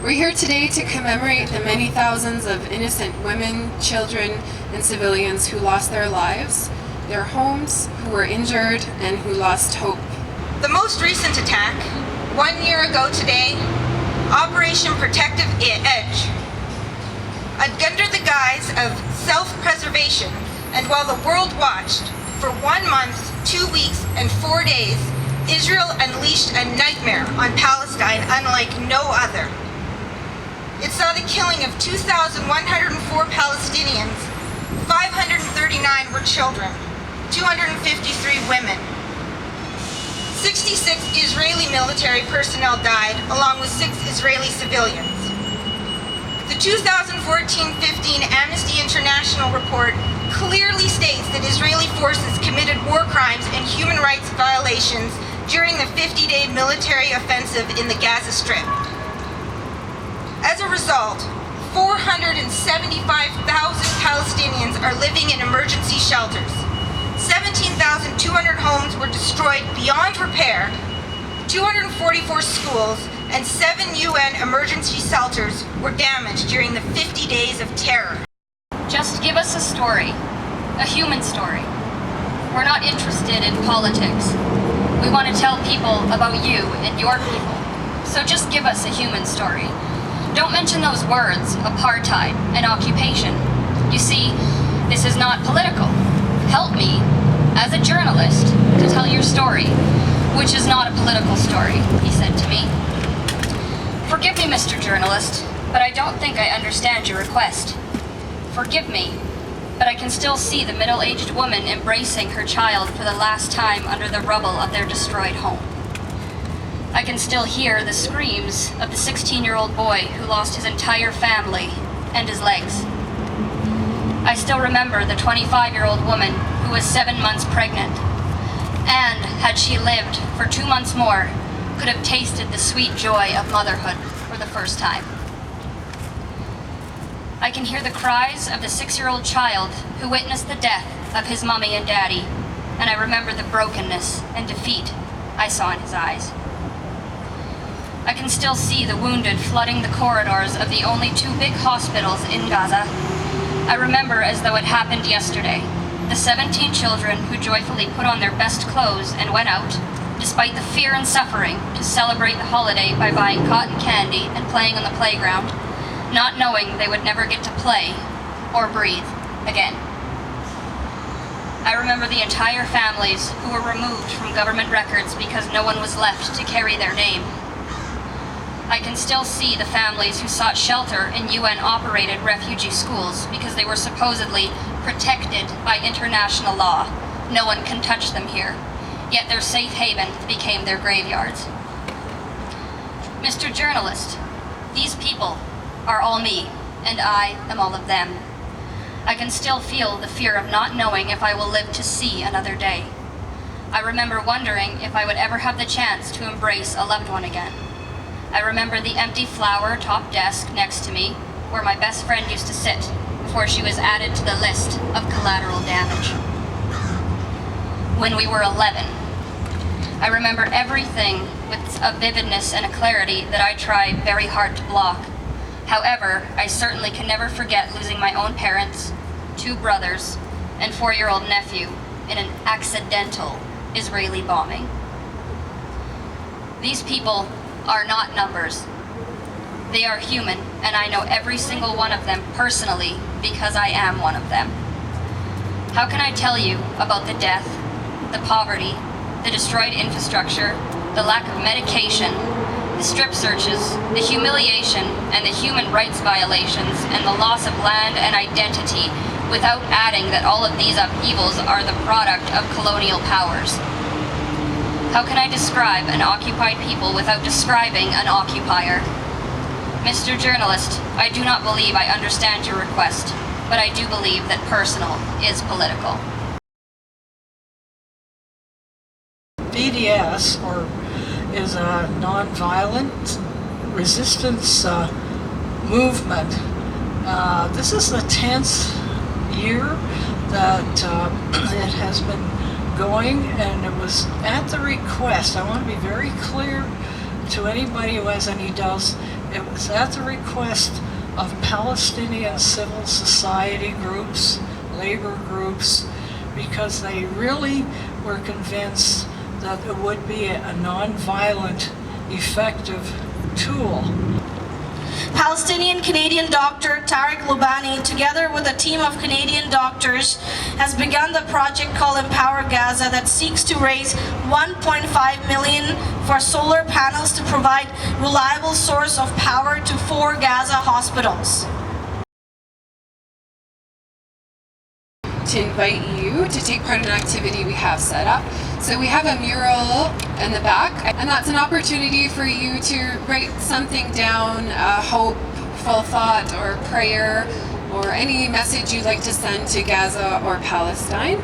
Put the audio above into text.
We're here today to commemorate the many thousands of innocent women, children, and civilians who lost their lives, their homes, who were injured, and who lost hope. The most recent attack, 1 year ago today, Operation Protective Edge. Under the guise of self-preservation, and while the world watched, for 1 month, 2 weeks, and 4 days, Israel unleashed a nightmare on Palestine unlike no other. It saw the killing of 2,104 Palestinians, 539 were children, 253 women. 66 Israeli military personnel died, along with 6 Israeli civilians. The 2014-15 Amnesty International report clearly states that Israeli forces committed war crimes and human rights violations during the 50-day military offensive in the Gaza Strip. As a result, 475,000 Palestinians are living in emergency shelters. 17,200 homes were destroyed beyond repair, 244 schools and 7 UN emergency shelters were damaged during the 50 days of terror. Just give us a story, a human story. We're not interested in politics. We want to tell people about you and your people. So just give us a human story. Don't mention those words, apartheid and occupation. You see, this is not political. Help me, as a journalist, to tell your story, which is not a political story, he said to me. Forgive me, Mr. Journalist, but I don't think I understand your request. Forgive me, but I can still see the middle-aged woman embracing her child for the last time under the rubble of their destroyed home. I can still hear the screams of the 16-year-old boy who lost his entire family and his legs. I still remember the 25-year-old woman who was 7 months pregnant, and had she lived for 2 months more, could have tasted the sweet joy of motherhood for the first time. I can hear the cries of the 6-year-old child who witnessed the death of his mommy and daddy, and I remember the brokenness and defeat I saw in his eyes. I can still see the wounded flooding the corridors of the only 2 big hospitals in Gaza. I remember as though it happened yesterday, the 17 children who joyfully put on their best clothes and went out, despite the fear and suffering, to celebrate the holiday by buying cotton candy and playing on the playground, not knowing they would never get to play or breathe again. I remember the entire families who were removed from government records because no one was left to carry their name. I can still see the families who sought shelter in UN-operated refugee schools because they were supposedly protected by international law. No one can touch them here, yet their safe haven became their graveyards. Mr. Journalist, these people are all me, and I am all of them. I can still feel the fear of not knowing if I will live to see another day. I remember wondering if I would ever have the chance to embrace a loved one again. I remember the empty flower-topped desk next to me, where my best friend used to sit before she was added to the list of collateral damage. When we were 11, I remember everything with a vividness and a clarity that I try very hard to block. However, I certainly can never forget losing my own parents, 2 brothers, and 4-year-old nephew in an accidental Israeli bombing. These people are not numbers. They are human, and I know every single one of them personally because I am one of them. How can I tell you about the death, the poverty, the destroyed infrastructure, the lack of medication, the strip searches, the humiliation, and the human rights violations, and the loss of land and identity without adding that all of these upheavals are the product of colonial powers? How can I describe an occupied people without describing an occupier? Mr. Journalist, I do not believe I understand your request, but I do believe that personal is political. BDS, is a nonviolent resistance movement. This is the 10th year that it has been going, and it was at the request. I want to be very clear to anybody who has any doubts. It was at the request of Palestinian civil society groups, labor groups, because they really were convinced that it would be a nonviolent, effective tool. Palestinian-Canadian doctor Tariq Lubani, together with a team of Canadian doctors, has begun the project called Empower Gaza that seeks to raise $1.5 million for solar panels to provide reliable source of power to 4 Gaza hospitals. To invite you to take part in an activity we have set up. So we have a mural in the back, and that's an opportunity for you to write something down, a hopeful thought or prayer or any message you'd like to send to Gaza or Palestine.